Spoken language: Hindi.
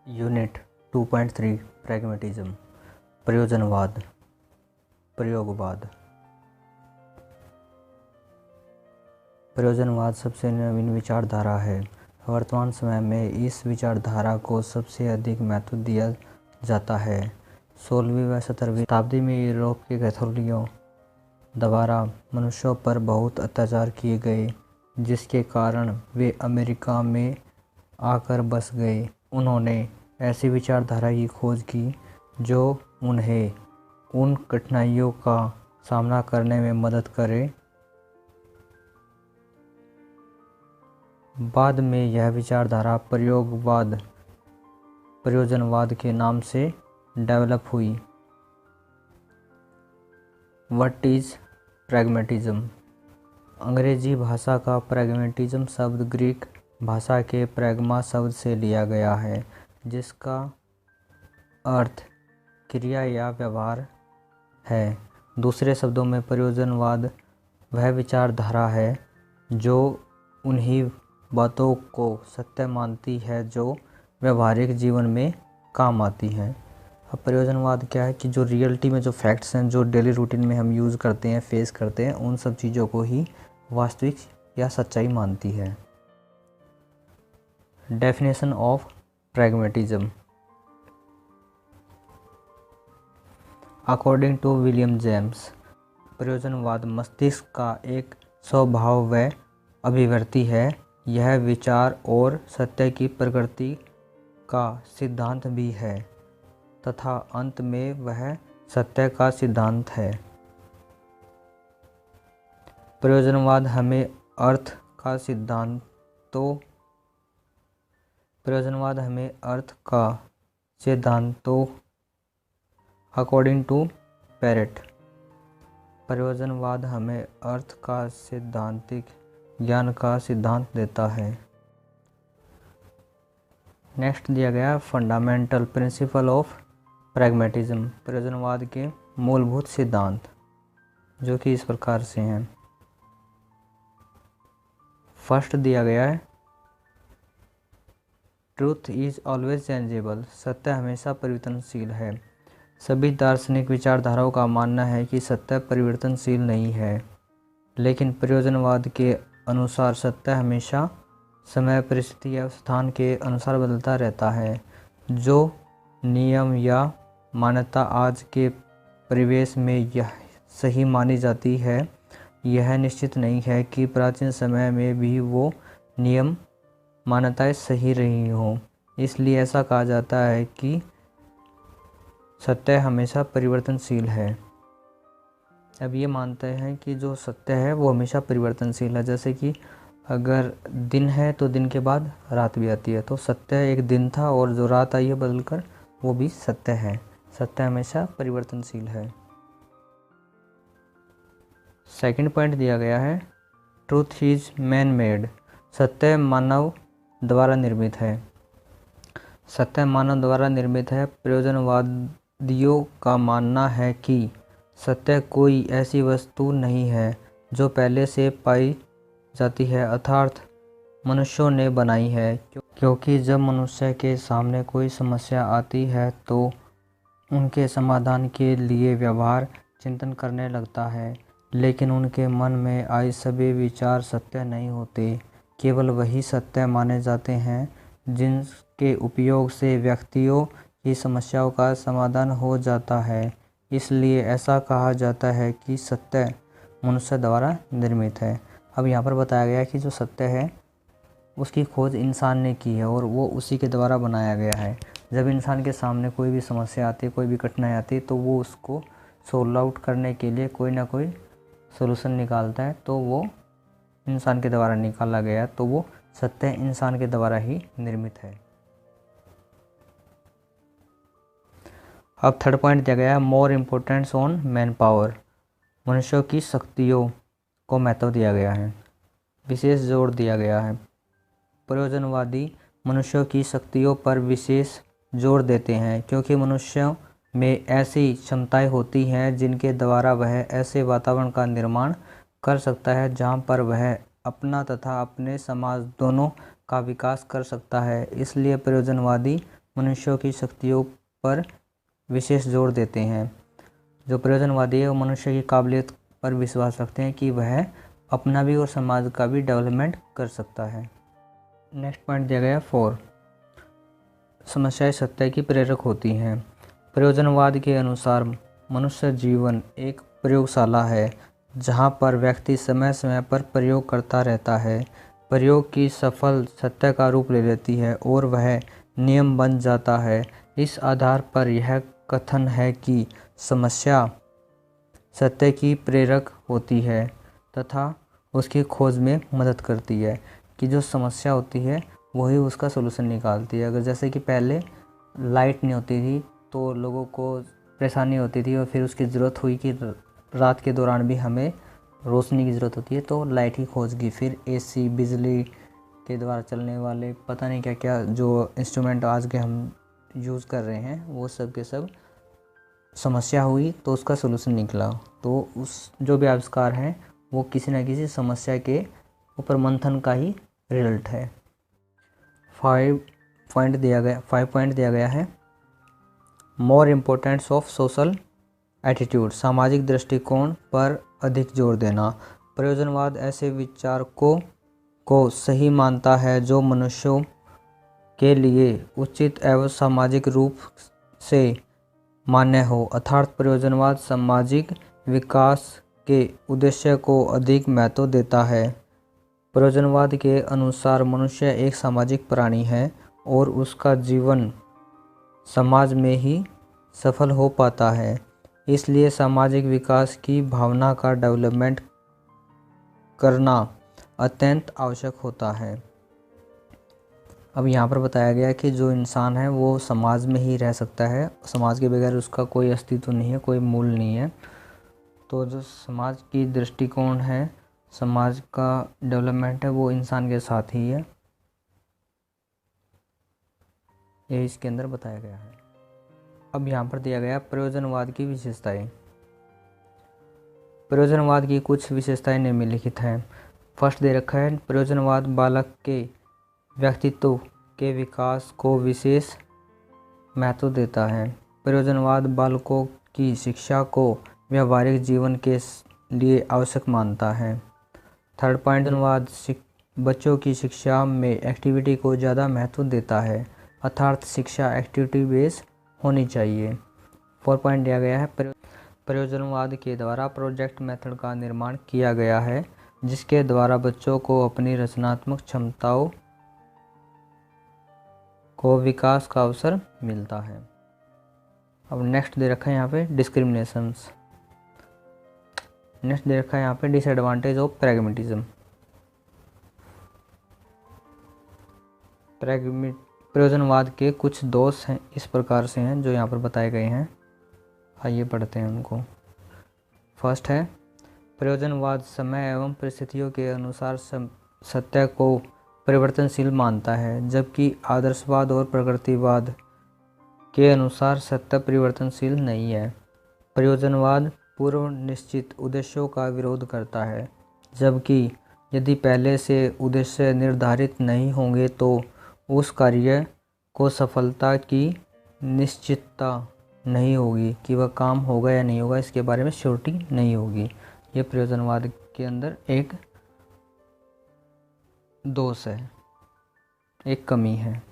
Unit 2.3 pragmatism प्रयोजनवाद प्रयोगवाद। प्रयोजनवाद सबसे नवीन विचारधारा है। वर्तमान समय में इस विचारधारा को सबसे अधिक महत्व दिया जाता है। 16वीं व 17वीं शताब्दी में यूरोप के कैथोलिकों द्वारा मनुष्यों पर बहुत अत्याचार किए गए, जिसके कारण वे अमेरिका में आकर बस गए। उन्होंने ऐसी विचारधारा की खोज की जो उन्हें उन कठिनाइयों का सामना करने में मदद करे। बाद में यह विचारधारा प्रयोजनवाद के नाम से डेवलप हुई। What is pragmatism? अंग्रेजी भाषा का प्रैग्मेटिज्म शब्द ग्रीक भाषा के प्रैग्मा शब्द से लिया गया है, जिसका अर्थ क्रिया या व्यवहार है। दूसरे शब्दों में प्रयोजनवाद वह विचारधारा है जो उन्हीं बातों को सत्य मानती है जो व्यवहारिक जीवन में काम आती हैं। अब प्रयोजनवाद क्या है कि जो रियलिटी में जो फैक्ट्स हैं, जो डेली रूटीन में हम यूज़ करते हैं, फेस करते हैं, उन सब चीज़ों को ही वास्तविक या सच्चाई मानती है। Definition of pragmatism. According to William James, प्रयोजनवाद मस्तिष्क का एक स्वभाव व अभिव्यक्ति है। यह विचार और सत्य की प्रकृति का सिद्धांत भी है तथा अंत में वह सत्य का सिद्धांत है। प्रयोजनवाद हमें अर्थ का सिद्धांतों अकॉर्डिंग टू पेरेट, प्रयोजनवाद हमें अर्थ का सैद्धांतिक ज्ञान का सिद्धांत देता है। नेक्स्ट दिया गया फंडामेंटल प्रिंसिपल ऑफ प्रैग्मेटिज्म, प्रयोजनवाद के मूलभूत सिद्धांत, जो कि इस प्रकार से हैं। फर्स्ट दिया गया है ट्रूथ इज ऑलवेज चेंजेबल, सत्य हमेशा परिवर्तनशील है। सभी दार्शनिक विचारधाराओं का मानना है कि सत्य परिवर्तनशील नहीं है, लेकिन प्रयोजनवाद के अनुसार सत्य हमेशा समय, परिस्थिति या स्थान के अनुसार बदलता रहता है। जो नियम या मान्यता आज के परिवेश में यह सही मानी जाती है, यह निश्चित नहीं है कि प्राचीन समय में भी वो नियम मान्यताएं सही रही हों। इसलिए ऐसा कहा जाता है कि सत्य हमेशा परिवर्तनशील है। अब ये मानते हैं कि जो सत्य है वो हमेशा परिवर्तनशील है। जैसे कि अगर दिन है तो दिन के बाद रात भी आती है, तो सत्य एक दिन था और जो रात आई है बदलकर, वो भी सत्य है। सत्य हमेशा परिवर्तनशील है। सेकंड पॉइंट दिया गया है ट्रूथ इज मैन मेड, सत्य मानव द्वारा निर्मित है। सत्य मानव द्वारा निर्मित है। प्रयोजनवादियों का मानना है कि सत्य कोई ऐसी वस्तु नहीं है जो पहले से पाई जाती है, अर्थात मनुष्यों ने बनाई है। क्योंकि जब मनुष्य के सामने कोई समस्या आती है तो उनके समाधान के लिए व्यवहार चिंतन करने लगता है, लेकिन उनके मन में आए सभी विचार सत्य नहीं होते। केवल वही सत्य माने जाते हैं जिनके उपयोग से व्यक्तियों की समस्याओं का समाधान हो जाता है। इसलिए ऐसा कहा जाता है कि सत्य मनुष्य द्वारा निर्मित है। अब यहाँ पर बताया गया कि जो सत्य है उसकी खोज इंसान ने की है और वो उसी के द्वारा बनाया गया है। जब इंसान के सामने कोई भी समस्या आती है, कोई भी कठिनाई आती है, तो वो उसको सोल्व आउट करने के लिए कोई ना कोई सॉल्यूशन निकालता है, तो वो इंसान के द्वारा निकाला गया, तो वो सत्य इंसान के द्वारा ही निर्मित है। अब थर्ड पॉइंट दिया गया है more importance on man power, मनुष्यों की शक्तियों को महत्व दिया गया है, विशेष जोर दिया गया है। प्रयोजनवादी मनुष्यों की शक्तियों पर विशेष जोर देते हैं क्योंकि मनुष्यों में ऐसी क्षमताएं होती हैं जिनके द्वारा वह ऐसे वातावरण का निर्माण कर सकता है जहां पर वह अपना तथा अपने समाज दोनों का विकास कर सकता है। इसलिए प्रयोजनवादी मनुष्यों की शक्तियों पर विशेष जोर देते हैं। जो प्रयोजनवादी है वो मनुष्य की काबिलियत पर विश्वास रखते हैं कि वह अपना भी और समाज का भी डेवलपमेंट कर सकता है। नेक्स्ट पॉइंट दिया गया 4, समस्याएं सत्य की प्रेरक होती हैं। प्रयोजनवाद के अनुसार मनुष्य जीवन एक प्रयोगशाला है जहां पर व्यक्ति समय समय पर प्रयोग करता रहता है। प्रयोग की सफल सत्य का रूप ले लेती है और वह नियम बन जाता है। इस आधार पर यह कथन है कि समस्या सत्य की प्रेरक होती है तथा उसकी खोज में मदद करती है, कि जो समस्या होती है वही उसका सलूशन निकालती है। अगर जैसे कि पहले लाइट नहीं होती थी तो लोगों को परेशानी होती थी और फिर उसकी ज़रूरत हुई कि रात के दौरान भी हमें रोशनी की ज़रूरत होती है तो लाइट की खोज की। फिर एसी, बिजली के द्वारा चलने वाले पता नहीं क्या क्या जो इंस्ट्रूमेंट आज के हम यूज़ कर रहे हैं वो सब के सब समस्या हुई तो उसका सलूशन निकला। तो उस जो भी आविष्कार हैं वो किसी न किसी समस्या के ऊपर मंथन का ही रिजल्ट है। 5 पॉइंट दिया गया है more importance of social attitude, सामाजिक दृष्टिकोण पर अधिक जोर देना। प्रयोजनवाद ऐसे विचारकों को सही मानता है जो मनुष्यों के लिए उचित एवं सामाजिक रूप से मान्य हो, अर्थात प्रयोजनवाद सामाजिक विकास के उद्देश्य को अधिक महत्व देता है। प्रयोजनवाद के अनुसार मनुष्य एक सामाजिक प्राणी है और उसका जीवन समाज में ही सफल हो पाता है। इसलिए सामाजिक विकास की भावना का डेवलपमेंट करना अत्यंत आवश्यक होता है। अब यहाँ पर बताया गया कि जो इंसान है वो समाज में ही रह सकता है, समाज के बगैर उसका कोई अस्तित्व नहीं है, कोई मूल नहीं है। तो जो समाज की दृष्टिकोण है, समाज का डेवलपमेंट है, वो इंसान के साथ ही है, ये इसके अंदर बताया गया है। अब यहाँ पर दिया गया प्रयोजनवाद की विशेषताएं। प्रयोजनवाद की कुछ विशेषताएं निम्नलिखित हैं। फर्स्ट दे रखा है प्रयोजनवाद बालक के व्यक्तित्व के विकास को विशेष महत्व देता है। प्रयोजनवाद बालकों की शिक्षा को व्यावहारिक जीवन के लिए आवश्यक मानता है। थर्ड पॉइंट, प्रयोजनवाद बच्चों की शिक्षा में एक्टिविटी को ज़्यादा महत्व देता है, अर्थात शिक्षा एक्टिविटी बेस्ड होनी चाहिए। 4 पॉइंट दिया गया है प्रयोजनवाद के द्वारा प्रोजेक्ट मेथड का निर्माण किया गया है जिसके द्वारा बच्चों को अपनी रचनात्मक क्षमताओं को विकास का अवसर मिलता है। अब नेक्स्ट दे रखा है यहाँ पे डिस्क्रिमिनेशंस। नेक्स्ट दे रखा है यहाँ पे डिसएडवांटेज ऑफ प्रैग्मेटिज्म। प्रयोजनवाद के कुछ दोष हैं इस प्रकार से हैं जो यहाँ पर बताए गए हैं, आइए पढ़ते हैं उनको। फर्स्ट है प्रयोजनवाद समय एवं परिस्थितियों के अनुसार सत्य को परिवर्तनशील मानता है, जबकि आदर्शवाद और प्रकृतिवाद के अनुसार सत्य परिवर्तनशील नहीं है। प्रयोजनवाद पूर्व निश्चित उद्देश्यों का विरोध करता है, जबकि यदि पहले से उद्देश्य निर्धारित नहीं होंगे तो उस कार्य को सफलता की निश्चितता नहीं होगी कि वह काम होगा या नहीं होगा, इसके बारे में श्योरिटी नहीं होगी। ये प्रयोजनवाद के अंदर एक दोष है, एक कमी है।